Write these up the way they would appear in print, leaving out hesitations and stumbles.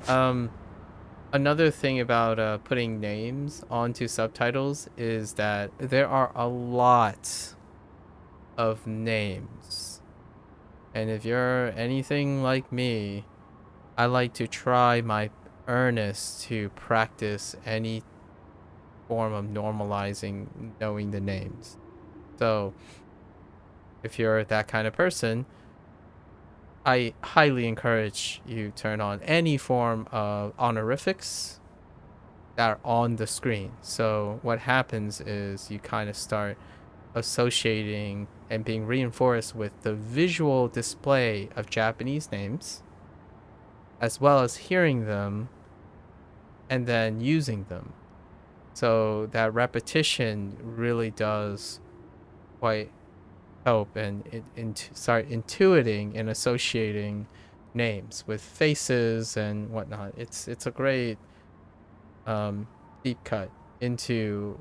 Um, Another thing about putting names onto subtitles is that there are a lot of names. And if you're anything like me, I like to try my earnest to practice any form of normalizing knowing the names. So, if you're that kind of person, I highly encourage you turn on any form of honorifics that are on the screen. So what happens is you kind of start associating and being reinforced with the visual display of Japanese names, as well as hearing them and then using them. So that repetition really does quite help and start intuiting and associating names with faces and whatnot. It's a great um, deep cut into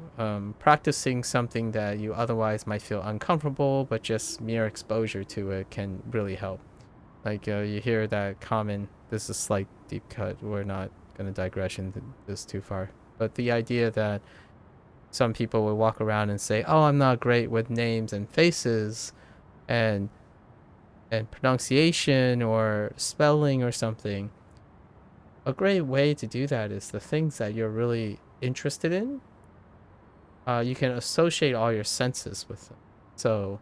practicing something that you otherwise might feel uncomfortable, but just mere exposure to it can really help. Like you hear that common, this is a slight deep cut. We're not going to digress into this too far. But the idea that some people will walk around and say, "Oh, I'm not great with names and faces and pronunciation or spelling or something." A great way to do that is the things that you're really interested in. You can associate all your senses with them. So,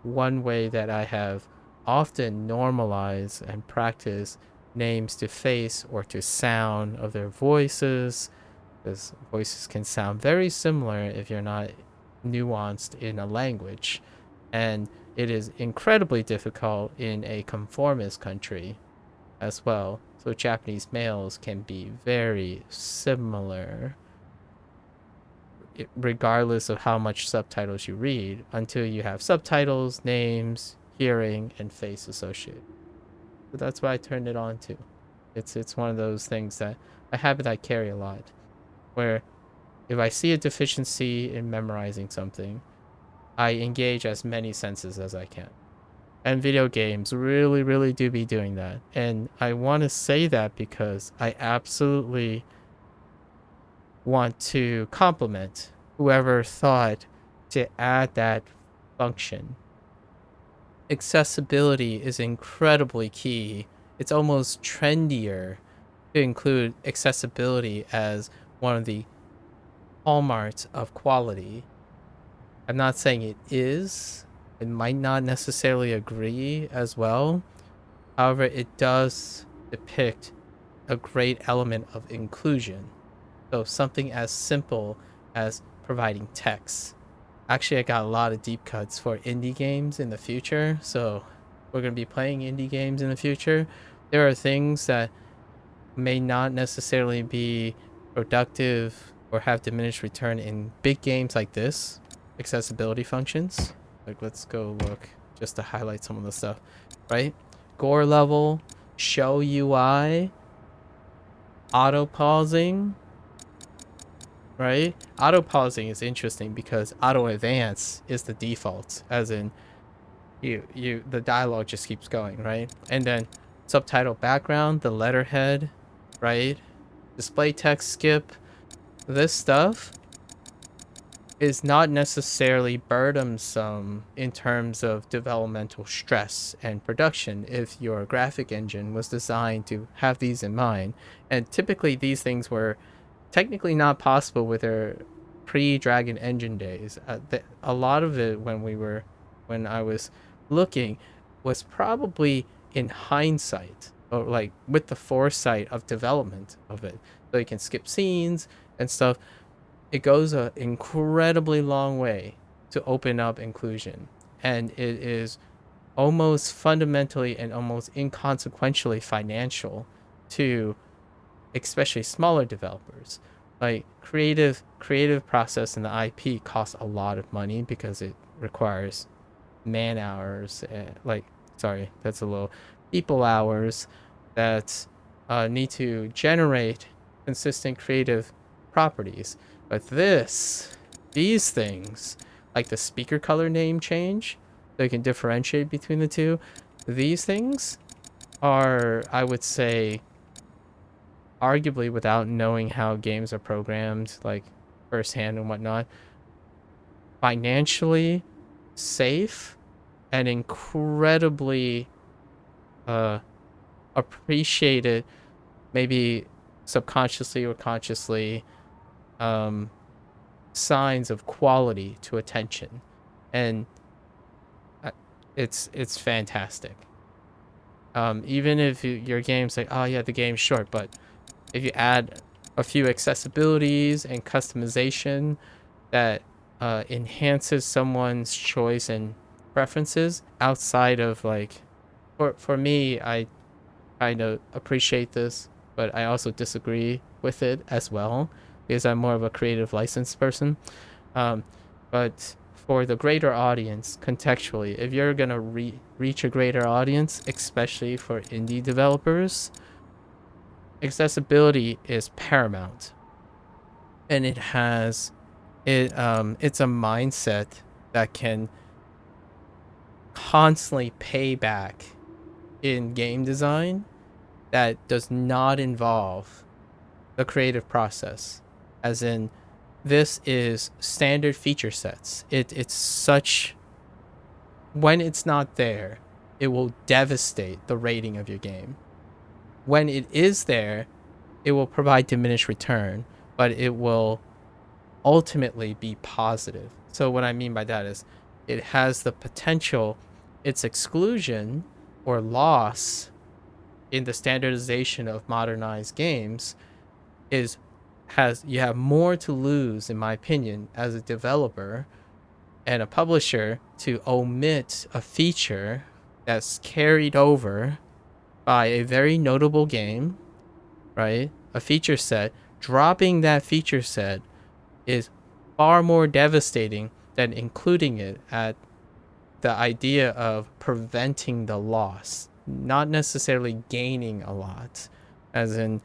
one way that I have often normalized and practiced names to face or to sound of their voices, because voices can sound very similar if you're not nuanced in a language. And it is incredibly difficult in a conformist country as well. So Japanese males can be very similar regardless of how much subtitles you read until you have subtitles, names, hearing, and face associated. So that's why I turned it on to. It's one of those things that a habit I carry a lot where if I see a deficiency in memorizing something, I engage as many senses as I can. And video games really, really do be doing that. And I want to say that because I absolutely want to compliment whoever thought to add that function. Accessibility is incredibly key. It's almost trendier to include accessibility as one of the hallmarks of quality. I'm not saying it is. It might not necessarily agree as well. However, it does depict a great element of inclusion. So something as simple as providing text. Actually, I got a lot of deep cuts for indie games in the future. So we're going to be playing indie games in the future. There are things that may not necessarily be productive or have diminished return in big games like this. Accessibility functions. Like, let's go look just to highlight some of the stuff, right? Gore level, show UI, auto pausing, right? Auto pausing is interesting because auto advance is the default, as in you the dialogue just keeps going, right? And then subtitle background, the letterhead, right? Display text skip. This stuff is not necessarily burdensome in terms of developmental stress and production if your graphic engine was designed to have these in mind. And typically these things were technically not possible with their pre-Dragon Engine days. A lot of it when I was looking was probably in hindsight or like with the foresight of development of it. So you can skip scenes and stuff. It goes an incredibly long way to open up inclusion, and it is almost fundamentally and almost inconsequentially financial to especially smaller developers. Like creative process in the IP costs a lot of money because it requires man hours. Like, sorry, that's a little people hours that need to generate consistent creative properties. But these things, like the speaker color name change, they can differentiate between the two. These things are, I would say, arguably without knowing how games are programmed, like firsthand and whatnot, financially safe and incredibly uh, appreciated, maybe subconsciously or consciously, um, signs of quality to attention, and uh, it's fantastic. Even if your game's like, oh yeah, the game's short, but if you add a few accessibilities and customization that enhances someone's choice and preferences outside of like, for me, I kind of appreciate this, but I also disagree with it as well because I'm more of a creative license person. Um, but for the greater audience, contextually, if you're gonna reach a greater audience, especially for indie developers, accessibility is paramount, and it's a mindset that can constantly pay back in game design that does not involve the creative process, as in this is standard feature sets. It's such, when it's not there, it will devastate the rating of your game. When it is there, it will provide diminished return, but it will ultimately be positive. So what I mean by that is it has the potential, its exclusion or loss in the standardization of modernized games is has you have more to lose, in my opinion, as a developer and a publisher to omit a feature that's carried over by a very notable game, right? A feature set. Dropping that feature set is far more devastating than including it at the idea of preventing the loss, not necessarily gaining a lot, as in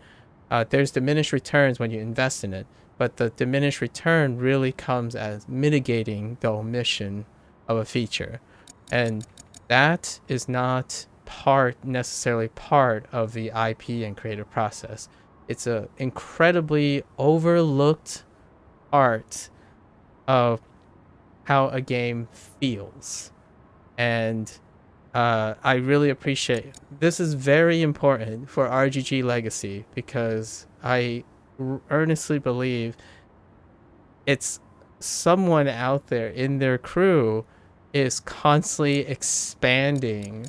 there's diminished returns when you invest in it, but the diminished return really comes as mitigating the omission of a feature, and that is not necessarily part of the IP and creative process. It's a incredibly overlooked part of how a game feels, and I really appreciate this. Is very important for RGG legacy because I earnestly believe it's someone out there in their crew is constantly expanding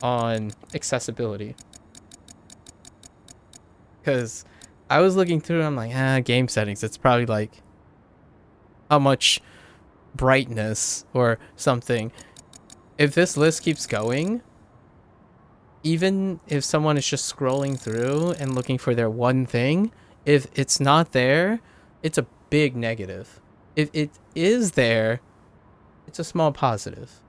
on accessibility. Because I was looking through, I'm like, game settings. It's probably like how much brightness or something. If this list keeps going, even if someone is just scrolling through and looking for their one thing, if it's not there, it's a big negative. If it is there, it's a small positive.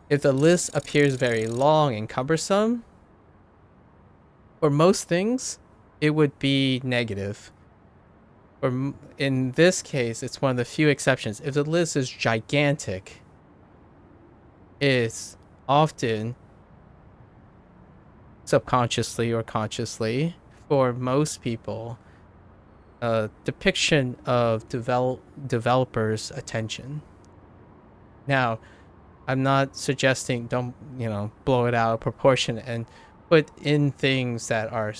If the list appears very long and cumbersome, for most things, it would be negative. Or in this case, it's one of the few exceptions. If the list is gigantic, it's often subconsciously or consciously, for most people, a depiction of developers' attention. Now, I'm not suggesting don't blow it out of proportion and put in things that are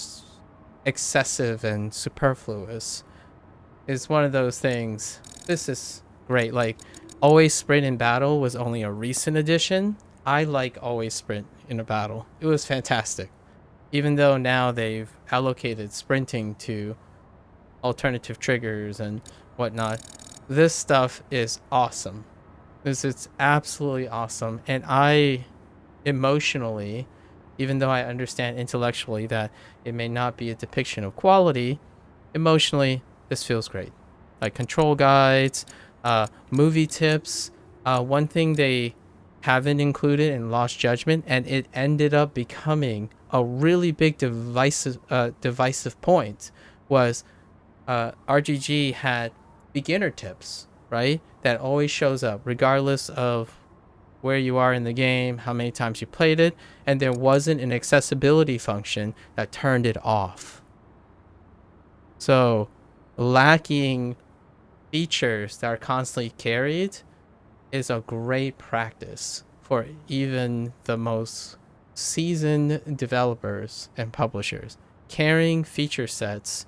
excessive and superfluous. It's one of those things. This is great. Like, always sprint in battle was only a recent addition. I like always sprint in a battle. It was fantastic. Even though now they've allocated sprinting to alternative triggers and whatnot, this stuff is awesome. It's absolutely awesome. And I emotionally, even though I understand intellectually that it may not be a depiction of quality, emotionally, this feels great. Like control guides, movie tips. One thing they haven't included in Lost Judgment, and it ended up becoming a really big divisive point, was RGG had beginner tips, right? That always shows up regardless of where you are in the game, how many times you played it, and there wasn't an accessibility function that turned it off. So lacking features that are constantly carried is a great practice for even the most seasoned developers and publishers. Carrying feature sets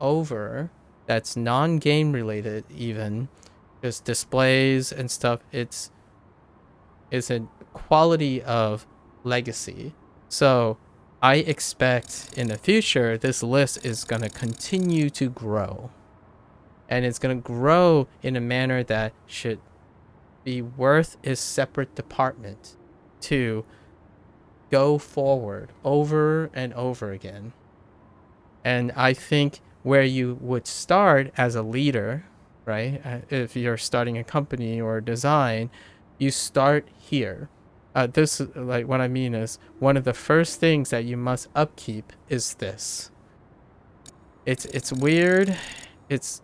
over that's non-game related, even just displays and stuff, it's a quality of legacy. So I expect in the future this list is going to continue to grow, and it's going to grow in a manner that should be worth its separate department to go forward over and over again. And I think where you would start as a leader, right? If you're starting a company or design, you start here. This, like, what I mean is, one of the first things that you must upkeep is this. It's weird. It's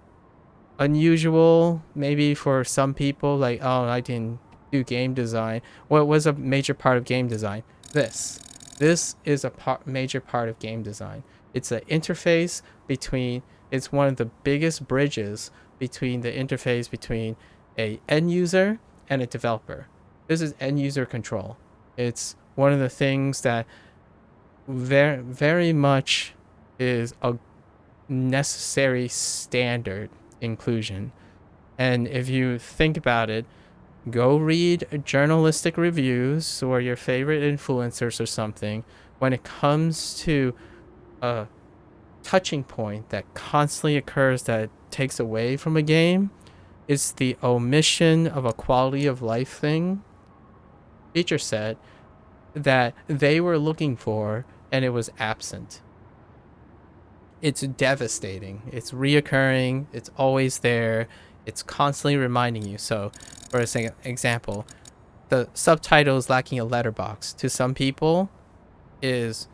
unusual, maybe for some people. Like, oh, I didn't do game design. What was a major part of game design? This is a major part of game design. It's an interface between, it's one of the biggest bridges between the interface between a end user and a developer. This is end user control. It's one of the things that very, very much is a necessary standard inclusion. And if you think about it, go read journalistic reviews or your favorite influencers or something. When it comes to a touching point that constantly occurs that takes away from a game, it's the omission of a quality of life feature set that they were looking for, and it was absent. It's devastating. It's reoccurring. It's always there. It's constantly reminding you. So, for example, the subtitles lacking a letterbox to some people is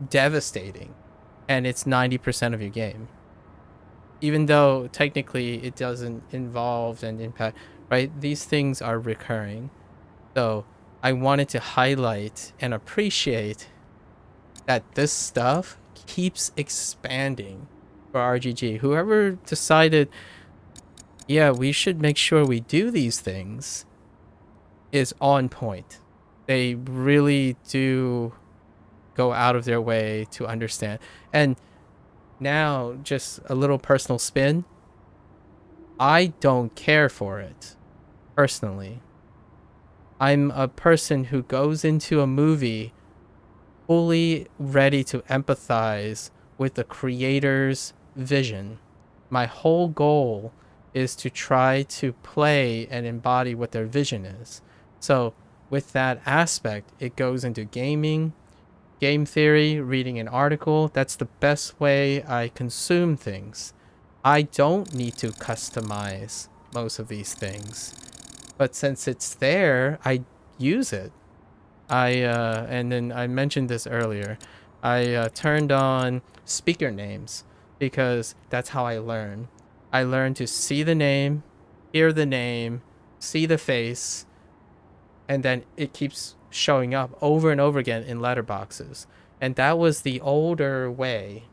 devastating, and it's 90% of your game. Even though technically it doesn't involve and impact, right? These things are recurring. So I wanted to highlight and appreciate that this stuff keeps expanding for RGG. Whoever decided, yeah, we should make sure we do these things, is on point. They really do go out of their way to understand. And now, just a little personal spin, I don't care for it, personally. I'm a person who goes into a movie fully ready to empathize with the creator's vision. My whole goal is to try to play and embody what their vision is. So with that aspect, it goes into gaming, game theory, reading an article. That's the best way I consume things. I don't need to customize most of these things, but since it's there, I use it. And then I mentioned this earlier. I turned on speaker names because that's how I learn. I learn to see the name, hear the name, see the face, and then it keeps showing up over and over again in letterboxes. And that was the older way.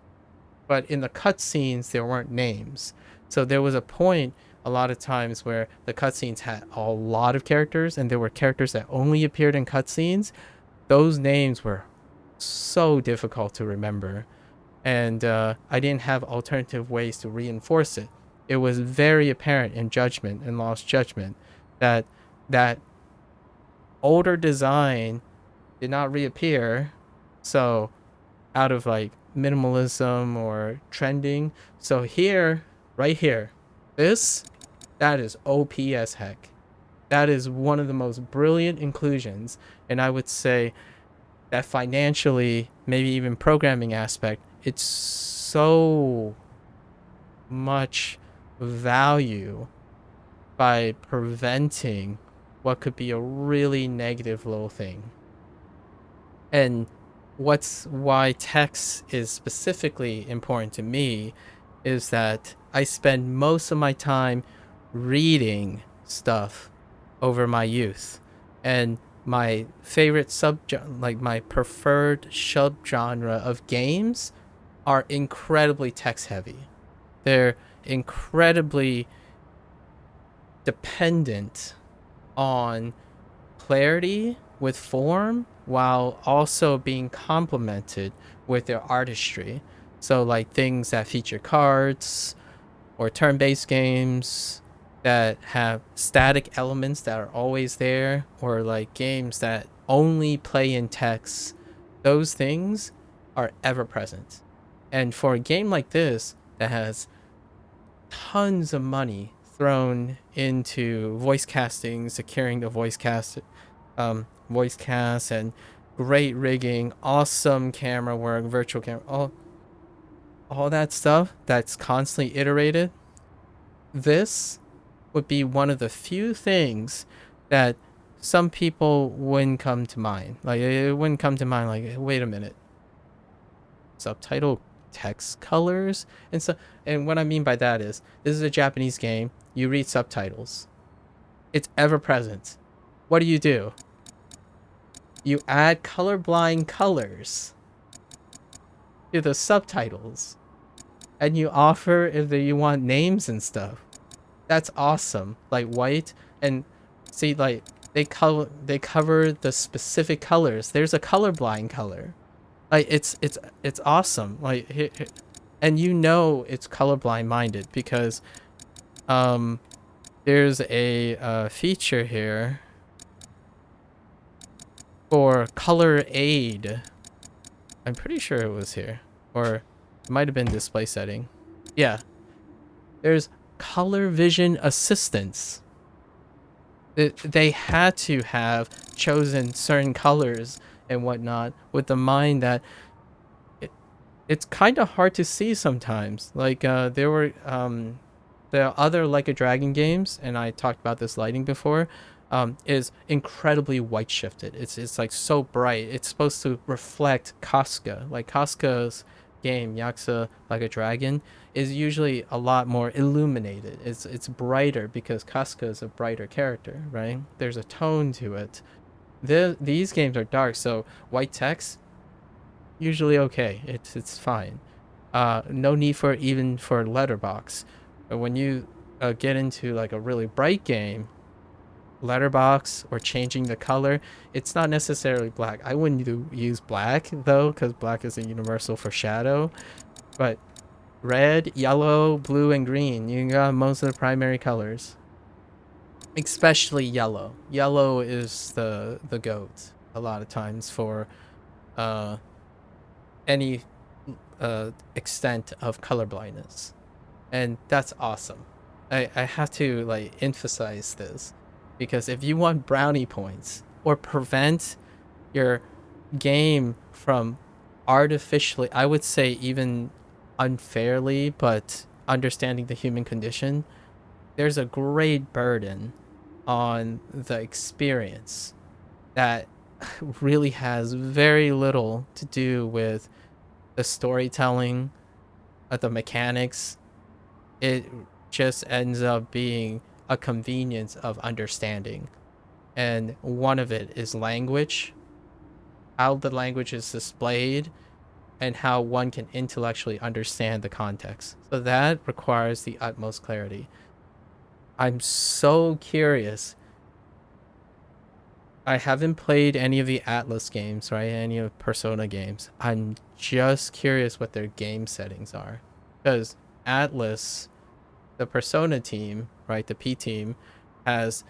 But in the cutscenes, there weren't names. So there was a point a lot of times where the cutscenes had a lot of characters, and there were characters that only appeared in cutscenes. Those names were so difficult to remember, and I didn't have alternative ways to reinforce it. It was very apparent in Judgment and Lost Judgment that that older design did not reappear. So out of like minimalism or trending. So here, right here, that is OP as heck. That is one of the most brilliant inclusions. And I would say that financially, maybe even programming aspect, it's so much value by preventing what could be a really negative little thing. And why text is specifically important to me is that I spend most of my time reading stuff over my youth, and my favorite my preferred subgenre of games are incredibly text heavy. They're incredibly dependent on clarity with form while also being complemented with their artistry. So like things that feature cards or turn-based games that have static elements that are always there, or like games that only play in text, those things are ever present. And for a game like this that has tons of money thrown into voice casting, securing the voice cast, and great rigging, awesome camera work, virtual camera, all that stuff that's constantly iterated. This would be one of the few things that some people wouldn't come to mind. Like it wouldn't come to mind. Like, wait a minute, subtitle text colors and so. And what I mean by that is, this is a Japanese game. You read subtitles. It's ever present. What do? You add colorblind colors to the subtitles, and you offer if you want names and stuff. That's awesome. Like white and see, like they cover the specific colors. There's a colorblind color. Like it's awesome. Like and you know it's colorblind minded because um there's a feature here for color aid. I'm pretty sure it was here, or it might have been display setting. Yeah, there's color vision assistance. They had to have chosen certain colors and whatnot with the mind that it's kind of hard to see sometimes. Like there were the other Like a Dragon games, and I talked about this lighting before, is incredibly white shifted. It's like so bright. It's supposed to reflect Casca. Like Casca's game, Yakuza Like a Dragon, is usually a lot more illuminated. It's brighter because Casca is a brighter character, right? There's a tone to it. These games are dark, so white text usually okay. It's fine. No need for even for letterbox. But when you get into like a really bright game, letterbox or changing the color, it's not necessarily black. I wouldn't use black though, because black is a universal for shadow. But red, yellow, blue, and green, you got most of the primary colors. Especially yellow. Yellow is the goat a lot of times for uh any extent of color blindness, and that's awesome. I have to like emphasize this because if you want brownie points or prevent your game from artificially, I would say even unfairly, but understanding the human condition, there's a great burden on the experience that really has very little to do with the storytelling, the mechanics. It just ends up being a convenience of understanding. And one of it is language, how the language is displayed, and how one can intellectually understand the context. So that requires the utmost clarity. I'm so curious. I haven't played any of the Atlas games, right? Any of Persona games. I'm just curious what their game settings are. Because Atlas, the Persona team, right, the P team, has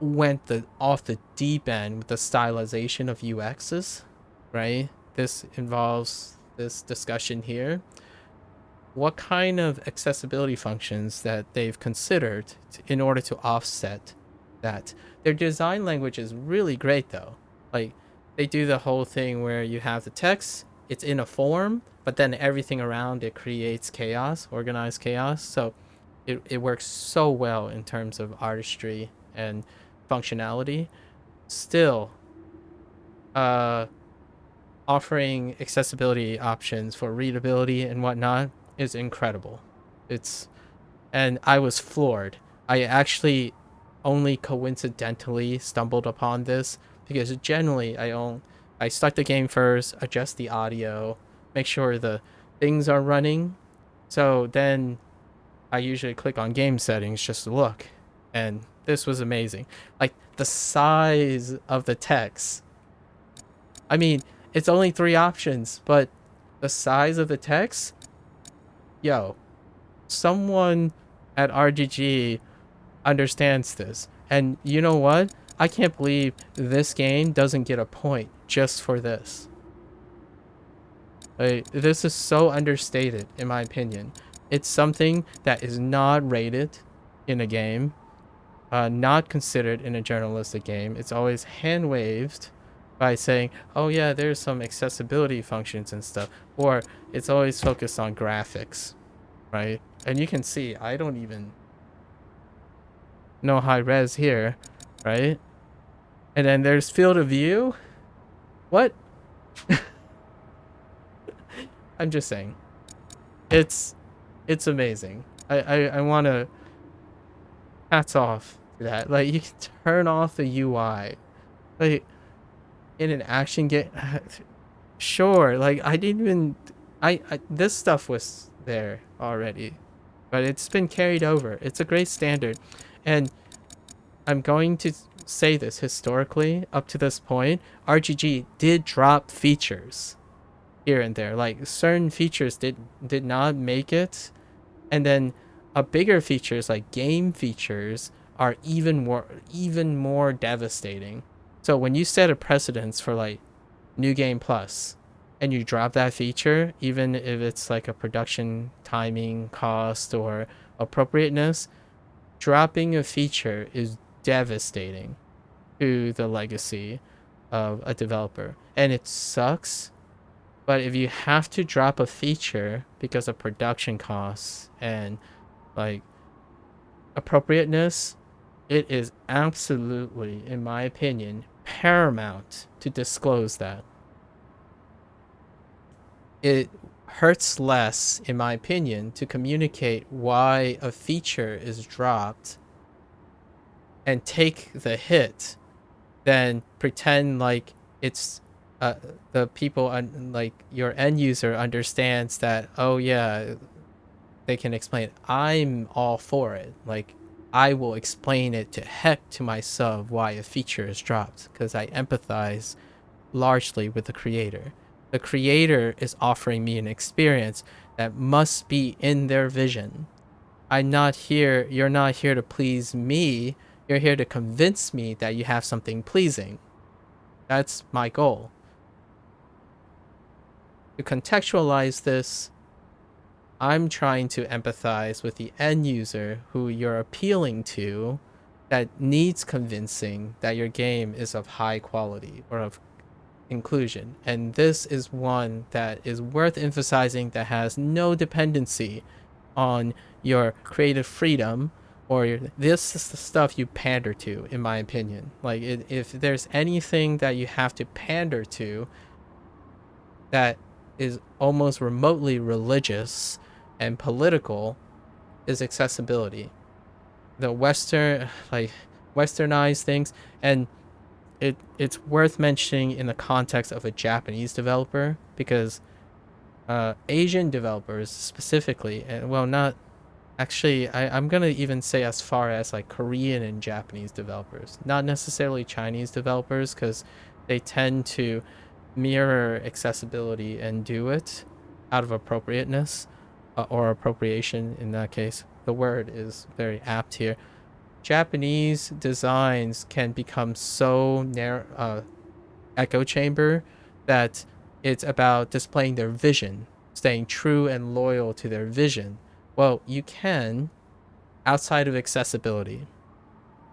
went off the deep end with the stylization of UXs, right? This involves this discussion here. What kind of accessibility functions that they've considered in order to offset that? Their design language is really great though. Like they do the whole thing where you have the text, it's in a form, but then everything around it creates chaos, organized chaos. So it works so well in terms of artistry and functionality. Still, uh, offering accessibility options for readability and whatnot is incredible. It's and I was floored. I actually only coincidentally stumbled upon this because generally I don't. I start the game first, adjust the audio, make sure the things are running. So then I usually click on game settings just to look. And this was amazing. Like the size of the text. I mean, it's only 3 options, but the size of the text, yo, someone at RGG understands this. And you know what? I can't believe this game doesn't get a point just for this. Like, this is so understated, in my opinion. It's something that is not rated in a game, not considered in a journalistic game. It's always hand waved by saying, oh, yeah, there's some accessibility functions and stuff. Or it's always focused on graphics, right? And you can see, I don't even know high res here, right? And then there's field of view. What? I'm just saying. It's amazing. I want to hats off to that. Like, you can turn off the UI. Like, in an action game, sure. Like, I didn't even. This stuff was there already, but it's been carried over. It's a great standard, and I'm going to say this historically. Up to this point, RGG did drop features here and there. Like certain features did not make it, and then bigger features like game features are even more devastating. So when you set a precedence for like New Game Plus and you drop that feature, even if it's like a production timing cost or appropriateness, dropping a feature is devastating to the legacy of a developer. And it sucks, but if you have to drop a feature because of production costs and like appropriateness, it is absolutely, in my opinion, paramount to disclose that. It hurts less, in my opinion, to communicate why a feature is dropped and take the hit than pretend like it's the people like your end user understands that, oh yeah, they can explain it. I'm all for it. Like, I will explain it to heck to my sub why a feature is dropped because I empathize largely with the creator. The creator is offering me an experience that must be in their vision. You're not here to please me. You're here to convince me that you have something pleasing. That's my goal. To contextualize this, I'm trying to empathize with the end user who you're appealing to that needs convincing that your game is of high quality or of inclusion. And this is one that is worth emphasizing that has no dependency on your creative freedom this is the stuff you pander to, in my opinion. Like, if there's anything that you have to pander to that is almost remotely religious and political, is accessibility. The westernized things, and it's worth mentioning in the context of a Japanese developer because Asian developers specifically, and well, not actually, I'm gonna even say as far as like Korean and Japanese developers, not necessarily Chinese developers, because they tend to mirror accessibility and do it out of appropriateness or appropriation in that case. The word is very apt here. Japanese designs can become so narrow, echo chamber, that it's about displaying their vision, staying true and loyal to their vision. Well, you can outside of accessibility,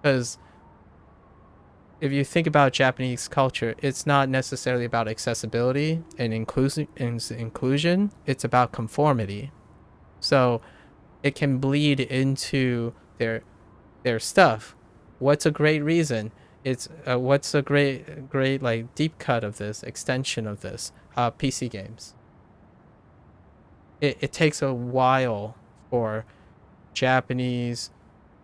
because if you think about Japanese culture, it's not necessarily about accessibility and inclusion. It's about conformity. So it can bleed into their stuff. What's a great reason? It's what's a great like deep cut of this extension of this PC games. It takes a while for Japanese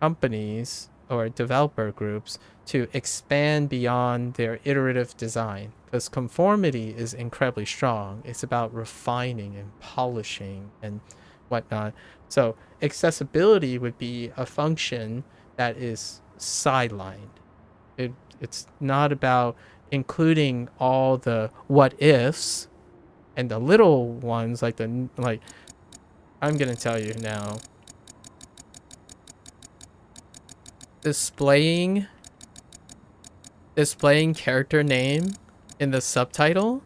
companies or developer groups to expand beyond their iterative design. because conformity is incredibly strong. It's about refining and polishing and whatnot. So accessibility would be a function that is sidelined. It's not about including all the what ifs and the little ones like I'm gonna tell you now. Displaying character name in the subtitle,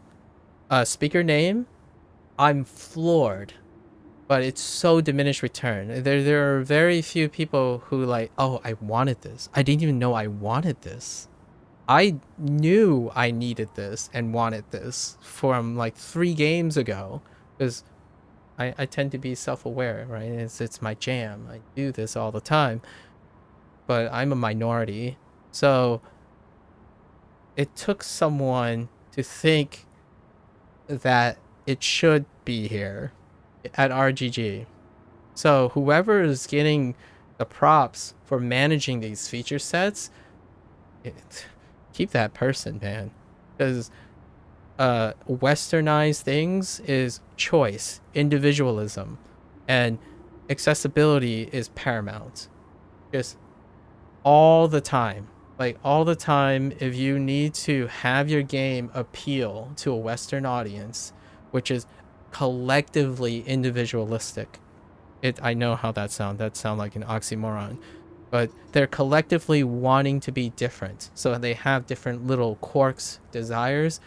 speaker name, I'm floored. But it's so diminished return. There are very few people who like, oh, I wanted this. I didn't even know I wanted this. I knew I needed this and wanted this from like 3 games ago, because I tend to be self-aware, right? It's my jam. I do this all the time, but I'm a minority. So it took someone to think that it should be here at RGG. So whoever is getting the props for managing these feature sets, keep that person, man. Because westernized things is choice, individualism, and accessibility is paramount. Just all the time. Like all the time, if you need to have your game appeal to a Western audience, which is collectively individualistic. I know how that sounds. That sounds like an oxymoron. But they're collectively wanting to be different. So they have different little quirks, desires.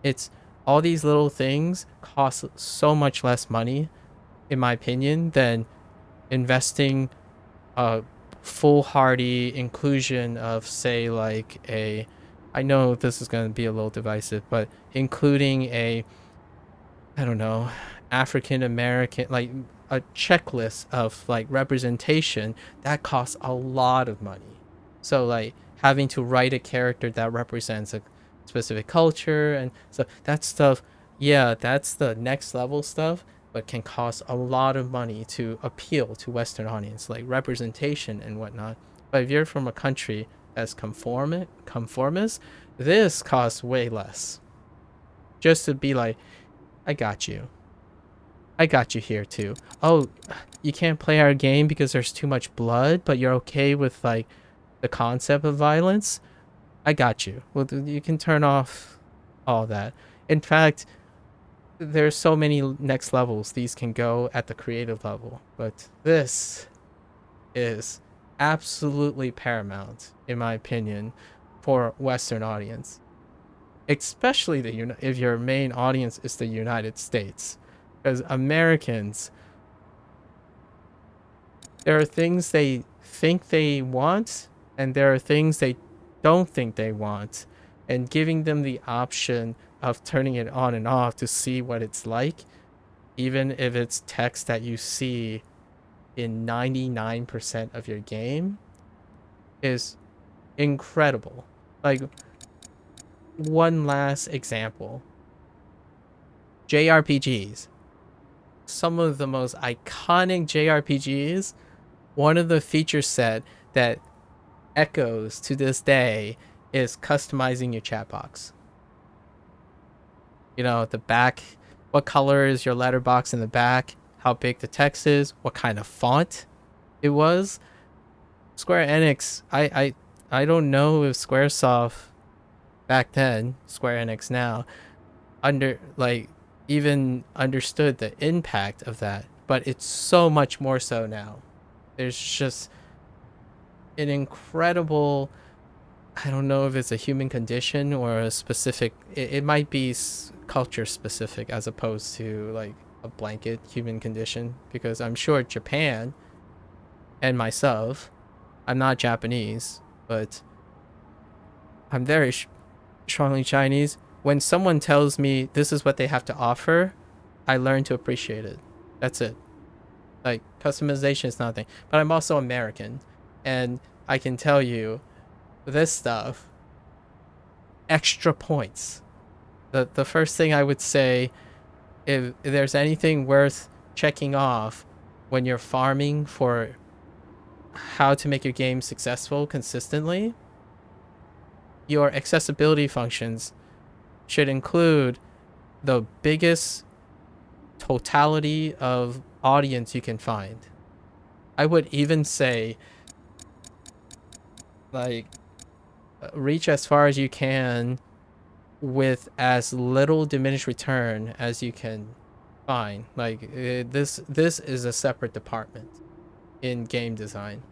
It's all these little things cost so much less money, in my opinion, than investing a foolhardy inclusion of, say, like I know this is going to be a little divisive, but including I don't know, African American, like a checklist of like representation that costs a lot of money. So like having to write a character that represents a specific culture, and so that stuff, yeah, that's the next level stuff, but can cost a lot of money to appeal to Western audience, like representation and whatnot. But if you're from a country that's conformist, this costs way less. Just to be like, I got you. I got you here too. Oh, you can't play our game because there's too much blood, but you're okay with like the concept of violence? I got you. Well, you can turn off all that. In fact, there's so many next levels these can go at the creative level, but this is absolutely paramount, in my opinion, for Western audience, especially if your main audience is the United States, because Americans, there are things they think they want, and there are things they don't think they want, and giving them the option of turning it on and off to see what it's like, even if it's text that you see in 99% of your game, is incredible. Like, one last example, JRPGs. Some of the most iconic JRPGs, one of the feature set that echoes to this day is customizing your chat box. You know, the back, what color is your letterbox in the back, how big the text is, what kind of font it was. Square Enix, I don't know if Squaresoft back then, Square Enix now, even understood the impact of that, but it's so much more so now. There's just an incredible, I don't know if it's a human condition or a specific, it might be culture specific as opposed to like a blanket human condition, because I'm sure Japan and myself, I'm not Japanese, but I'm very strongly Chinese. When someone tells me this is what they have to offer, I learn to appreciate it. That's it. Like, customization is nothing. But I'm also American, and I can tell you this stuff, extra points. The first thing I would say, if there's anything worth checking off when you're farming for how to make your game successful consistently, your accessibility functions should include the biggest totality of audience you can find. I would even say, like, reach as far as you can with as little diminished return as you can find. Like, this is a separate department in game design.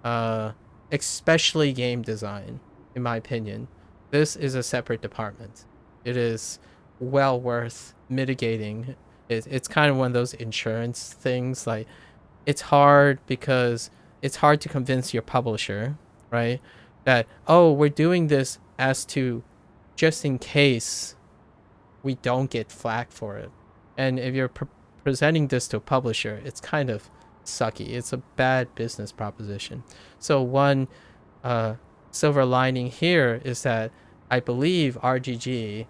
Uh, Especially game design, in my opinion. This is a separate department. It is well worth mitigating. It's kind of one of those insurance things. Like, it's hard because it's hard to convince your publisher, right? That, oh, we're doing this as to just in case we don't get flack for it. And if you're presenting this to a publisher, it's kind of sucky. It's a bad business proposition. So one silver lining here is that I believe RGG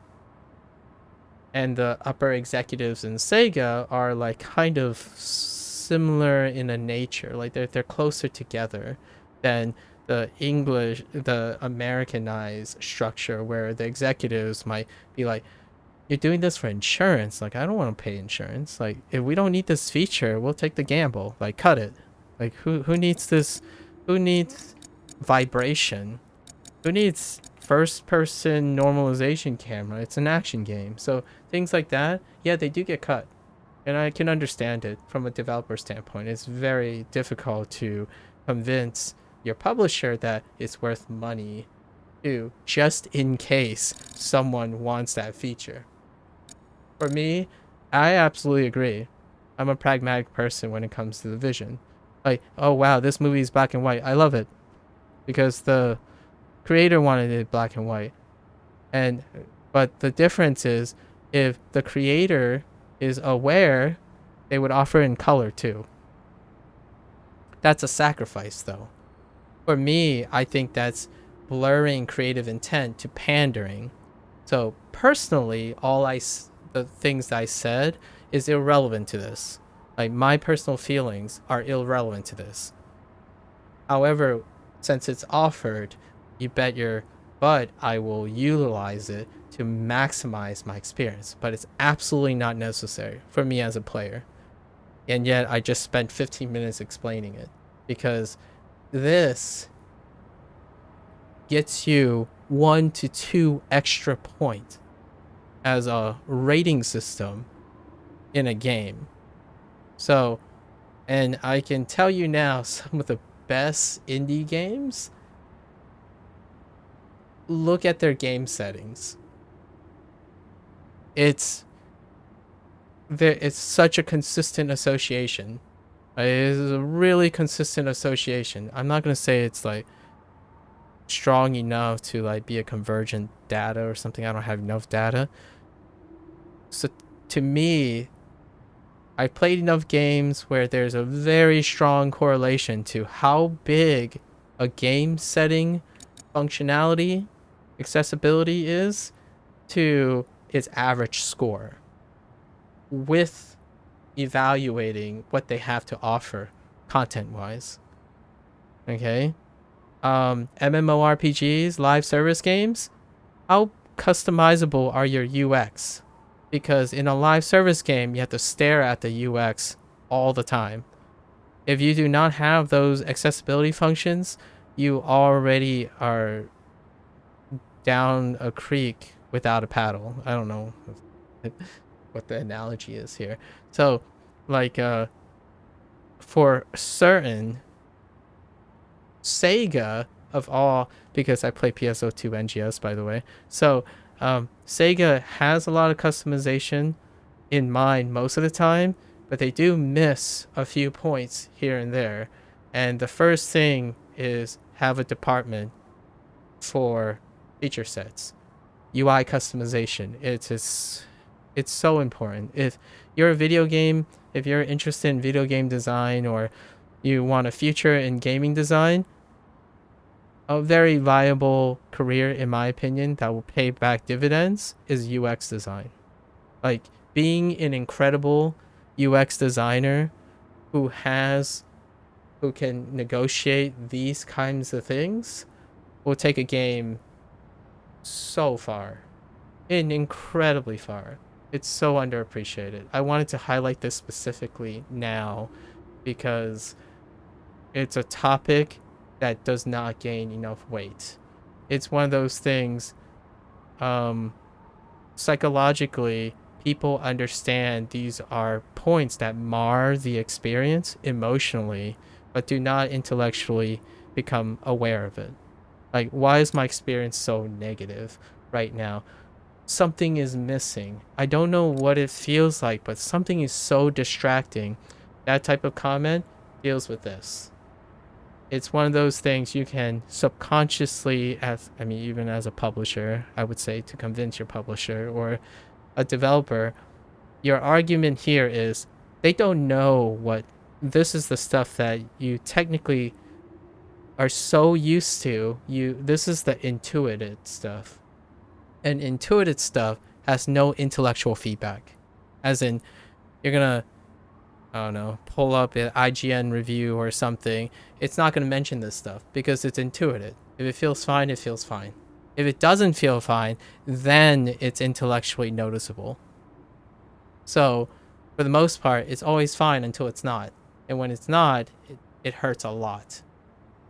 and the upper executives in Sega are like kind of similar in a nature. Like they're closer together than the Americanized structure where the executives might be like, you're doing this for insurance. Like, I don't want to pay insurance. Like, if we don't need this feature, we'll take the gamble. Like, cut it. Like, who needs this? Who needs vibration? Who needs first person normalization camera? It's an action game. So things like that, yeah, they do get cut. And I can understand it from a developer standpoint. It's very difficult to convince your publisher that it's worth money to, just in case someone wants that feature. For me, I absolutely agree. I'm a pragmatic person when it comes to the vision. Like, oh wow, this movie is black and white. I love it because the creator wanted it black and white. But the difference is, if the creator is aware, they would offer in color too. That's a sacrifice, though. For me, I think that's blurring creative intent to pandering. So personally, the things that I said is irrelevant to this. Like, my personal feelings are irrelevant to this. However, since it's offered, you bet your butt I will utilize it to maximize my experience. But it's absolutely not necessary for me as a player. And yet I just spent 15 minutes explaining it, because this gets you 1 to 2 extra points as a rating system in a game. So, and I can tell you now, some of the best indie games, look at their game settings. It's such a consistent association. It is a really consistent association. I'm not gonna say it's like strong enough to like be a convergent data or something. I don't have enough data. So to me, I played enough games where there's a very strong correlation to how big a game setting functionality, accessibility is to its average score, with evaluating what they have to offer content wise. Okay. MMORPGs, live service games, how customizable are your UX? Because in a live service game, you have to stare at the UX all the time. If you do not have those accessibility functions, you already are down a creek without a paddle. I don't know what the analogy is here. So, like, for certain, Sega of all, because I play PSO2 NGS, by the way. So, Sega has a lot of customization in mind most of the time, but they do miss a few points here and there. And the first thing is have a department for feature sets, UI customization. It's so important. If you're a video game, if you're interested in video game design, or you want a future in gaming design, a very viable career, in my opinion, that will pay back dividends is UX design. Like, being an incredible UX designer who can negotiate these kinds of things will take a game so far. incredibly far. It's so underappreciated. I wanted to highlight this specifically now because it's a topic that does not gain enough weight. It's one of those things, um, psychologically, people understand these are points that mar the experience emotionally, but do not intellectually become aware of it. Like, why is my experience so negative right now? Something is missing. I don't know what it feels like, but something is so distracting. That type of comment deals with this. It's one of those things you can subconsciously, even as a publisher, I would say, to convince your publisher or a developer, your argument here is they don't know what this is, the stuff that you technically are so used to. This is the intuitive stuff. And intuitive stuff has no intellectual feedback. As in, you're gonna, I don't know, pull up an IGN review or something. It's not gonna mention this stuff because it's intuitive. If it feels fine, it feels fine. If it doesn't feel fine, then it's intellectually noticeable. So, for the most part, it's always fine until it's not. And when it's not, it hurts a lot.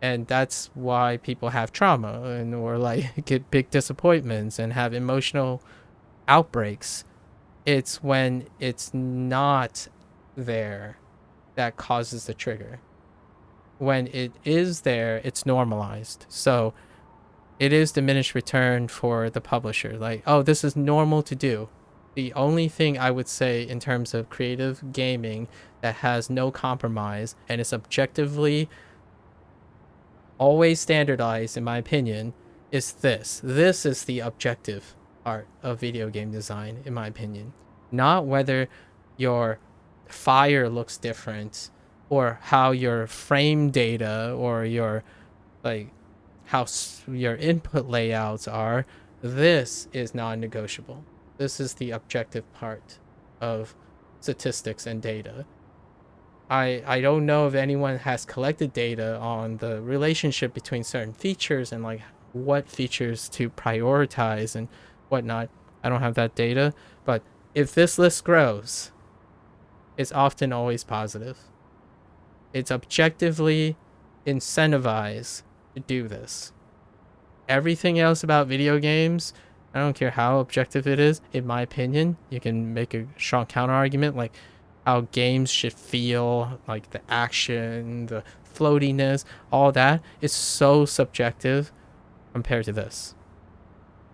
And that's why people have trauma and or like get big disappointments and have emotional outbreaks. It's when it's not there that causes the trigger. When it is there, it's normalized. So it is diminished return for the publisher. Like, oh, this is normal to do. The only thing I would say in terms of creative gaming that has no compromise and is objectively always standardized, in my opinion, is this. This is the objective part of video game design, in my opinion. Not whether your fire looks different or how your frame data or your like how your input layouts are. This is non-negotiable. This is the objective part of statistics and data. I don't know if anyone has collected data on the relationship between certain features and like what features to prioritize and whatnot. I don't have that data, but if this list grows, it's often always positive. It's objectively incentivized to do this. Everything else about video games, I don't care how objective it is, in my opinion, you can make a strong counter argument like how games should feel, like the action, the floatiness, all that is so subjective compared to this.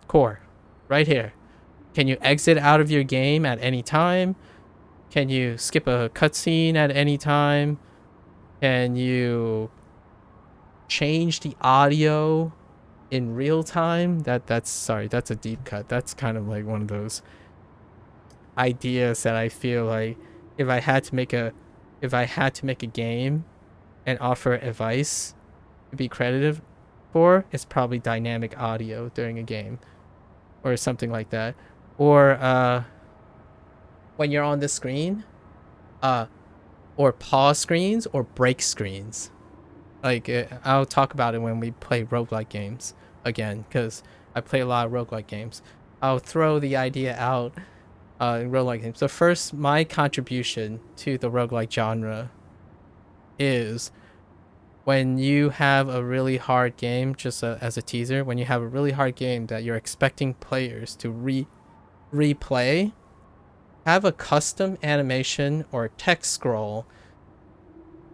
Core, right here. Can you exit out of your game at any time? Can you skip a cutscene at any time? Can you change the audio in real time? That's a deep cut. That's kind of like one of those ideas that I feel like if I had to make a game and offer advice to be credited for, it's probably dynamic audio during a game or something like that. Or when you're on the screen, or pause screens or break screens. Like I'll talk about it when we play roguelike games again, because I play a lot of roguelike games. I'll throw the idea out in roguelike games. So first, my contribution to the roguelike genre is when you have a really hard game, just as a teaser, when you have a really hard game that you're expecting players to replay, have a custom animation or text scroll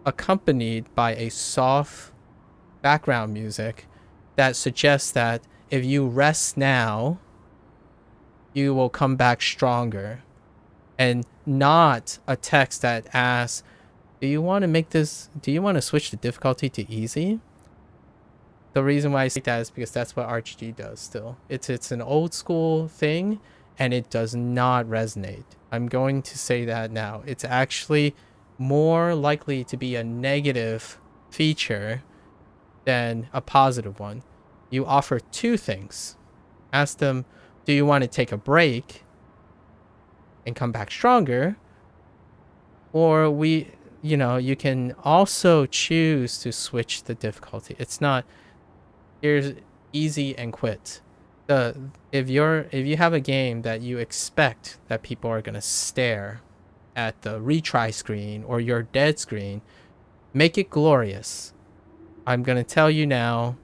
accompanied by a soft background music that suggests that if you rest now, you will come back stronger, and not a text that asks, do you want to switch the difficulty to easy? The reason why I say that is because that's what RGG does still. It's an old school thing, and it does not resonate. I'm going to say that now. It's actually more likely to be a negative feature than a positive one. You offer two things. Ask them, do you want to take a break and come back stronger? Or you can also choose to switch the difficulty. It's not, here's easy and quit. the if you have a game that you expect that people are gonna stare at the retry screen or your dead screen, make it glorious. I'm gonna tell you now,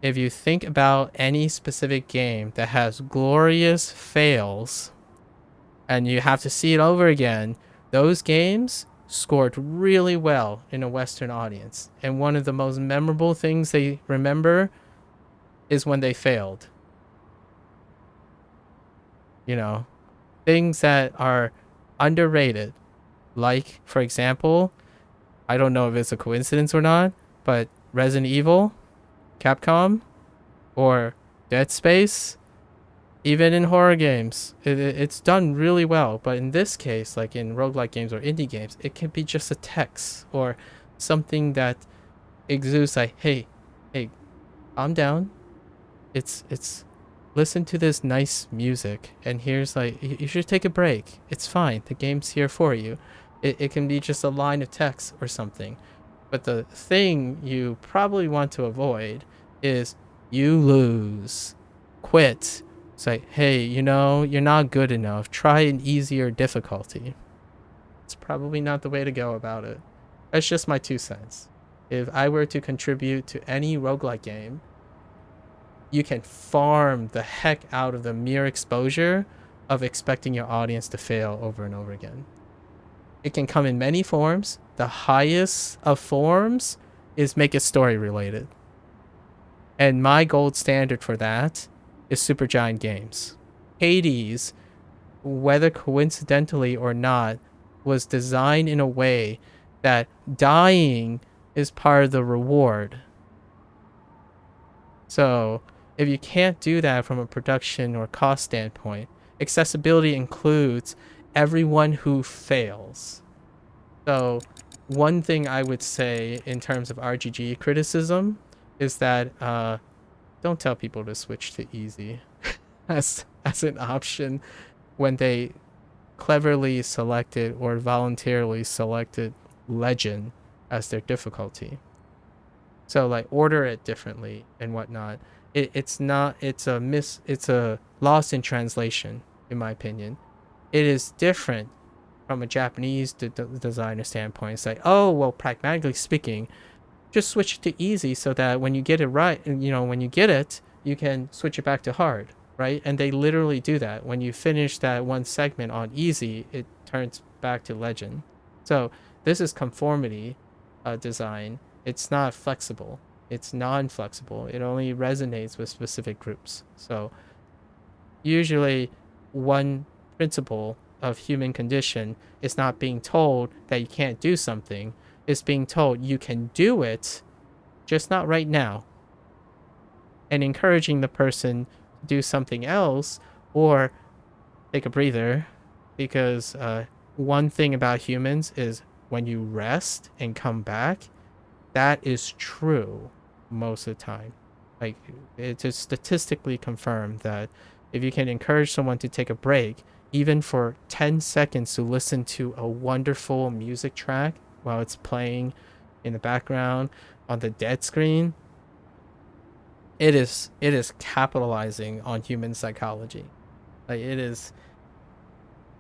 if you think about any specific game that has glorious fails and you have to see it over again, those games scored really well in a Western audience. And one of the most memorable things they remember is when they failed. You know, things that are underrated, like, for example, I don't know if it's a coincidence or not, but Resident Evil, Capcom, or Dead Space, even in horror games, it's done really well. But in this case, like in roguelike games or indie games, it can be just a text or something that exudes like, hey, calm down. It's listen to this nice music, and here's like, you should take a break. It's fine. The game's here for you. It can be just a line of text or something. But the thing you probably want to avoid is you lose, quit. It's like, hey, you're not good enough. Try an easier difficulty. It's probably not the way to go about it. That's just my 2 cents. If I were to contribute to any roguelike game, you can farm the heck out of the mere exposure of expecting your audience to fail over and over again. It can come in many forms. The highest of forms is make it story related. And my gold standard for that is Supergiant Games. Hades, whether coincidentally or not, was designed in a way that dying is part of the reward. So if you can't do that from a production or cost standpoint, accessibility includes everyone who fails. So one thing I would say in terms of RGG criticism is that don't tell people to switch to easy as an option when they cleverly selected or voluntarily selected legend as their difficulty. So like order it differently and whatnot. It's a loss in translation, in my opinion. It is different from a Japanese designer standpoint. It's like, oh, well, pragmatically speaking, just switch it to easy so that when you get it right, when you get it, you can switch it back to hard, right? And they literally do that. When you finish that one segment on easy, it turns back to legend. So this is conformity design. It's not flexible. It's non-flexible. It only resonates with specific groups. So usually one principle of human condition is not being told that you can't do something. It's being told you can do it, just not right now. And encouraging the person to do something else or take a breather, because one thing about humans is when you rest and come back, that is true most of the time. Like, it's statistically confirmed that if you can encourage someone to take a break, even for 10 seconds, to listen to a wonderful music track while it's playing in the background on the dead screen, it is capitalizing on human psychology. Like, it is,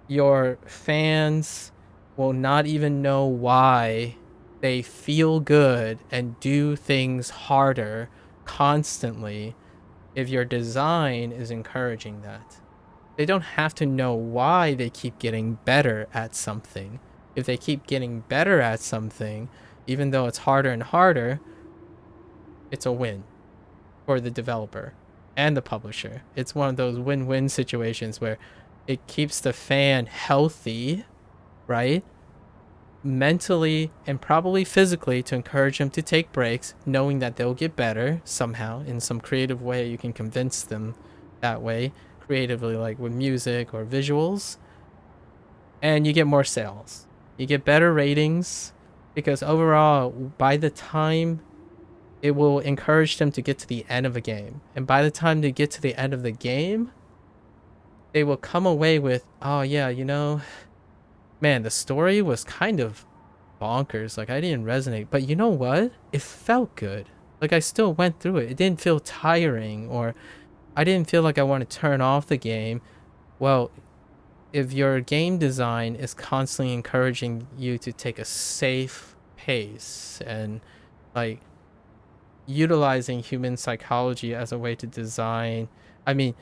your fans will not even know why they feel good and do things harder constantly if your design is encouraging that. They don't have to know why they keep getting better at something. If they keep getting better at something, even though it's harder and harder, it's a win for the developer and the publisher. It's one of those win-win situations where it keeps the fan healthy, right? Mentally and probably physically, to encourage them to take breaks, knowing that they'll get better somehow in some creative way. You can convince them that way creatively, like with music or visuals, and you get more sales. You get better ratings because overall, by the time, it will encourage them to get to the end of a game. And by the time they get to the end of the game, they will come away with, oh yeah, man, the story was kind of bonkers. Like, I didn't resonate, but you know what? It felt good. Like, I still went through it. It didn't feel tiring or I didn't feel like I want to turn off the game. Well, if your game design is constantly encouraging you to take a safe pace and like utilizing human psychology as a way to design, I mean,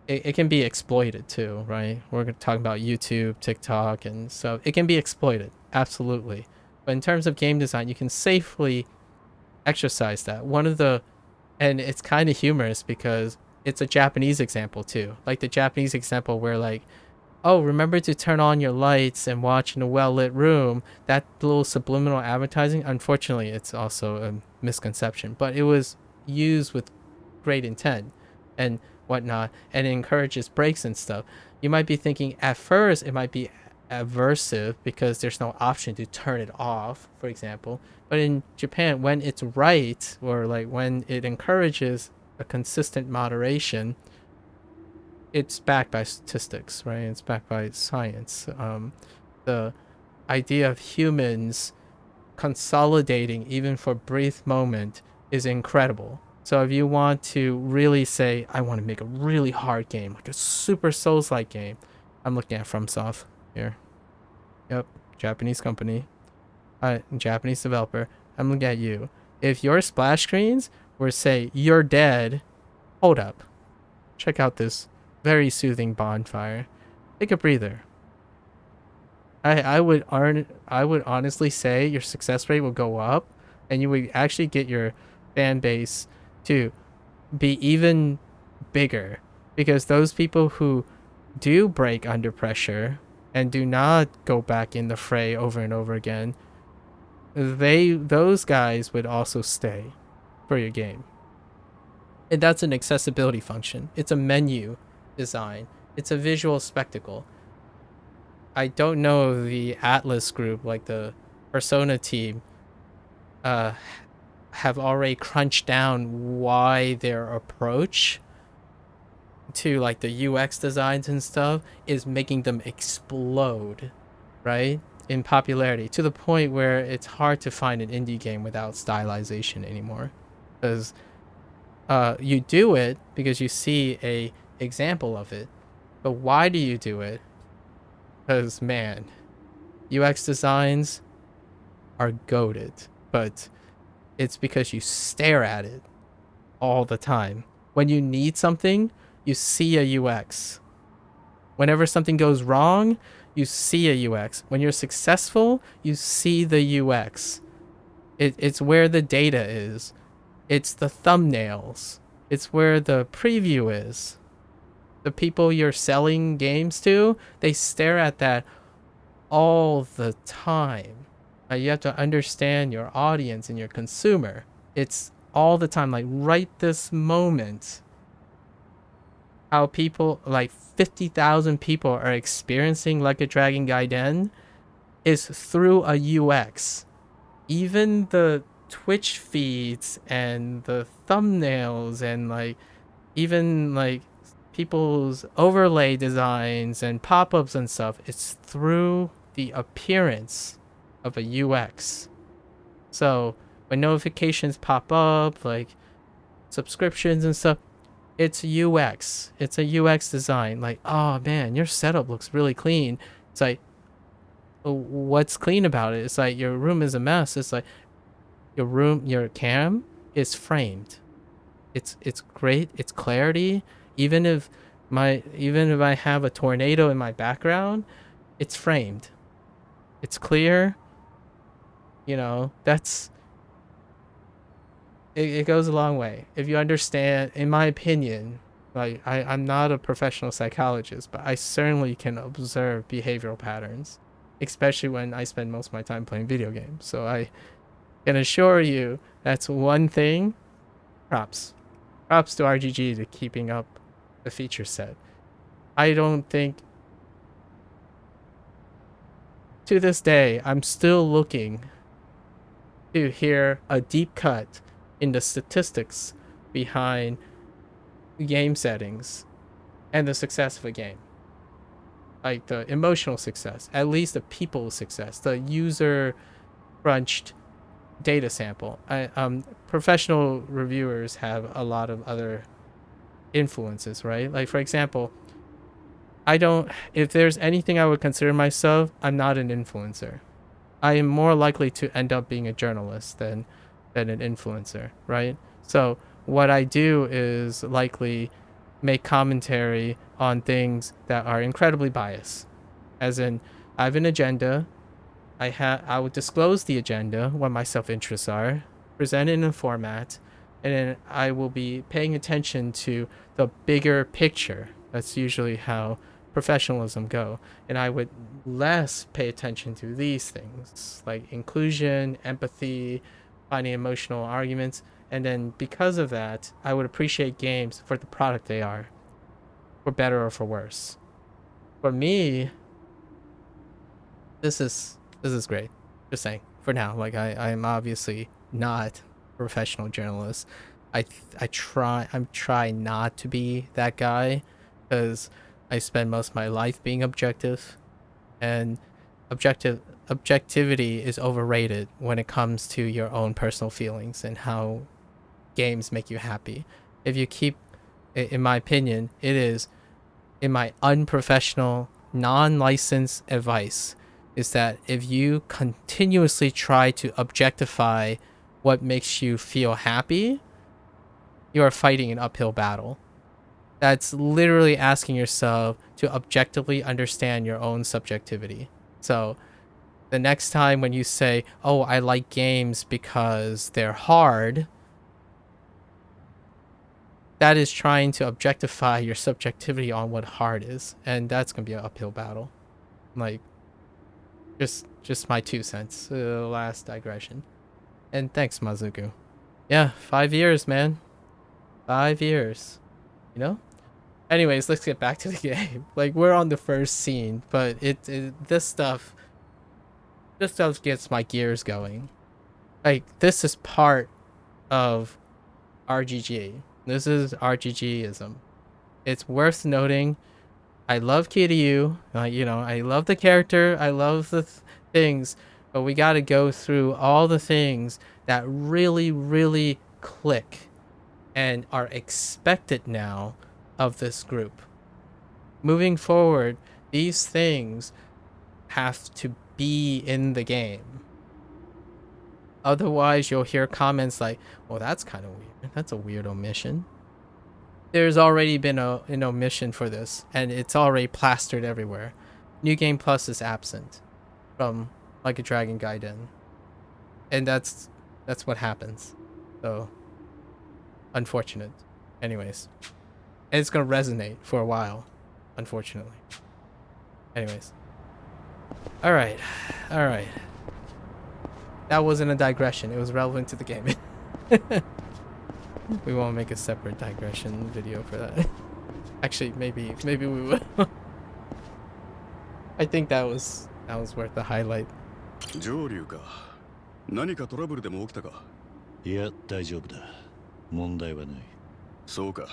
it can be exploited too, right? We're talking about YouTube, TikTok, and so it can be exploited, absolutely. But in terms of game design, you can safely exercise that. And it's kind of humorous because it's a Japanese example too. Like the Japanese example where like, oh, remember to turn on your lights and watch in a well-lit room. That little subliminal advertising, unfortunately, it's also a misconception, but it was used with great intent and whatnot, and it encourages breaks and stuff. You might be thinking at first it might be aversive because there's no option to turn it off, for example. But in Japan, when it's right, or like when it encourages a consistent moderation, it's backed by statistics, right? It's backed by science. The idea of humans consolidating even for a brief moment is incredible. So if you want to really say, I want to make a really hard game, like a super Souls-like game, I'm looking at FromSoft here. Yep, Japanese company, Japanese developer. I'm looking at you. If your splash screens were say you're dead, hold up, check out this very soothing bonfire. Take a breather. I would honestly say your success rate will go up, and you would actually get your fan base to be even bigger, because those people who do break under pressure and do not go back in the fray over and over again, those guys would also stay for your game. And that's an accessibility function. It's a menu design. It's a visual spectacle. I don't know the Atlas group, like the Persona team, uh, have already crunched down why their approach to like the UX designs and stuff is making them explode, right? In popularity, to the point where it's hard to find an indie game without stylization anymore. Because you do it because you see a example of it. But why do you do it? Because man, UX designs are goated, but it's because you stare at it all the time. When you need something, you see a UX. Whenever something goes wrong, you see a UX. When you're successful, you see the UX. It's where the data is. It's the thumbnails. It's where the preview is. The people you're selling games to, they stare at that all the time. You have to understand your audience and your consumer. It's all the time, like right this moment, how people, like 50,000 people are experiencing Like a Dragon Gaiden is through a UX. Even the Twitch feeds and the thumbnails and like even like people's overlay designs and pop-ups and stuff, it's through the appearance of a UX. So when notifications pop up, like subscriptions and stuff, it's UX. It's a UX design. Like, oh man, your setup looks really clean. It's like, what's clean about it? It's like your room is a mess. It's like your cam is framed. It's great. It's clarity. Even if I have a tornado in my background, it's framed. It's clear. That's it goes a long way. If you understand, in my opinion, like I'm not a professional psychologist, but I certainly can observe behavioral patterns, especially when I spend most of my time playing video games. So I can assure you that's one thing. Props. Props to RGG to keeping up the feature set. I don't think to this day I'm still looking to hear a deep cut in the statistics behind game settings and the success of a game. Like the emotional success, at least the people's success, the user crunched data sample. Professional reviewers have a lot of other influences, right? Like, for example, I don't, if there's anything I would consider myself, I'm not an influencer. I am more likely to end up being a journalist than an influencer, right? So what I do is likely make commentary on things that are incredibly biased. As in, I have an agenda. I would disclose the agenda, what my self interests are, present it in a format, and then I will be paying attention to the bigger picture. That's usually how professionalism go. And I would less pay attention to these things like inclusion, empathy, finding emotional arguments. And then because of that, I would appreciate games for the product they are, for better or for worse. For me, this is great. Just saying. For now, like I am obviously not a professional journalist. I'm trying not to be that guy because I spend most of my life being objective, and objectivity is overrated when it comes to your own personal feelings and how games make you happy. If you keep, in my opinion, it is, in my unprofessional, non-licensed advice, is that if you continuously try to objectify what makes you feel happy, you are fighting an uphill battle. That's literally asking yourself to objectively understand your own subjectivity. So the next time when you say, oh, I like games because they're hard, that is trying to objectify your subjectivity on what hard is. And that's going to be an uphill battle. Like, just my 2 cents. Last digression. And thanks, Mazuku. Yeah, 5 years, man. 5 years. You know? Anyways, let's get back to the game. Like, we're on the first scene, but this stuff gets my gears going. Like, this is part of RGG. This is RGGism. It's worth noting. I love Kiryu. I love the character. I love the things, but we got to go through all the things that really, really click and are expected now of this group. Moving forward, these things have to be in the game. Otherwise, you'll hear comments like, well, that's kind of weird. That's a weird omission. There's already been an omission for this, and it's already plastered everywhere. New Game Plus is absent from Like a Dragon Gaiden. And that's what happens. So, unfortunate. Anyways. And it's going to resonate for a while, unfortunately. Anyways. Alright. That wasn't a digression. It was relevant to the game. We won't make a separate digression video for that. Actually, maybe we will. I think that was worth the highlight. 上流か。何かトラブルでも起きたか。いや、大丈夫だ。問題はない。そうか。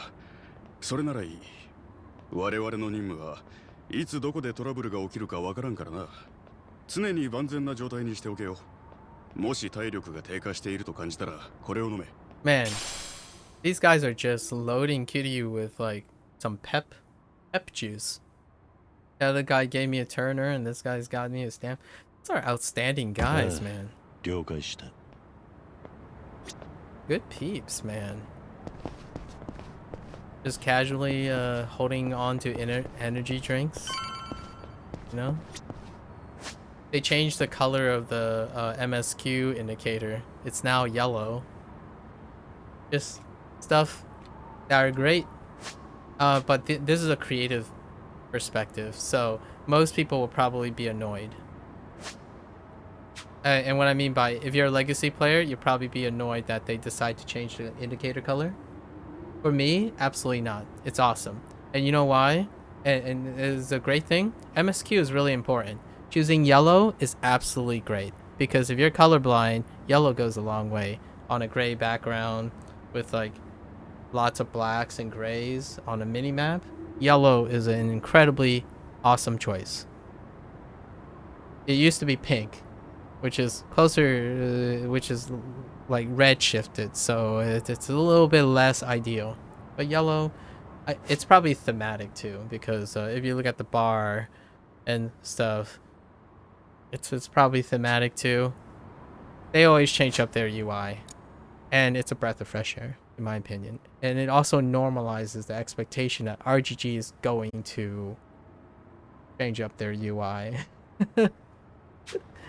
それならいい。我々の任務はいつどこでトラブルが起きるかわからんからな。常に万全な状態にしておけよ。もし体力が低下していると感じたらこれを飲め。Man, these guys are just loading Kiryu with like some pep juice. The other guy gave me a Turner, and this guy's got me a stamp. These are outstanding guys, man. 了解した。Good peeps, man. Just casually holding on to energy drinks. You know? They changed the color of the MSQ indicator. It's now yellow. Just stuff that are great. But this is a creative perspective, so most people will probably be annoyed. And what I mean by, if you're a legacy player, you'll probably be annoyed that they decide to change the indicator color. For me, absolutely not. It's awesome. And you know why? And it's a great thing. MSQ is really important. Choosing yellow is absolutely great, because if you're colorblind, yellow goes a long way. On a gray background with like lots of blacks and grays on a mini map, yellow is an incredibly awesome choice. It used to be pink, which is closer, which is like red shifted, so it's a little bit less ideal. But yellow, It's probably thematic too, because if you look at the bar and stuff, it's probably thematic too. They always change up their UI, and it's a breath of fresh air, in my opinion. And it also normalizes the expectation that RGG is going to change up their UI.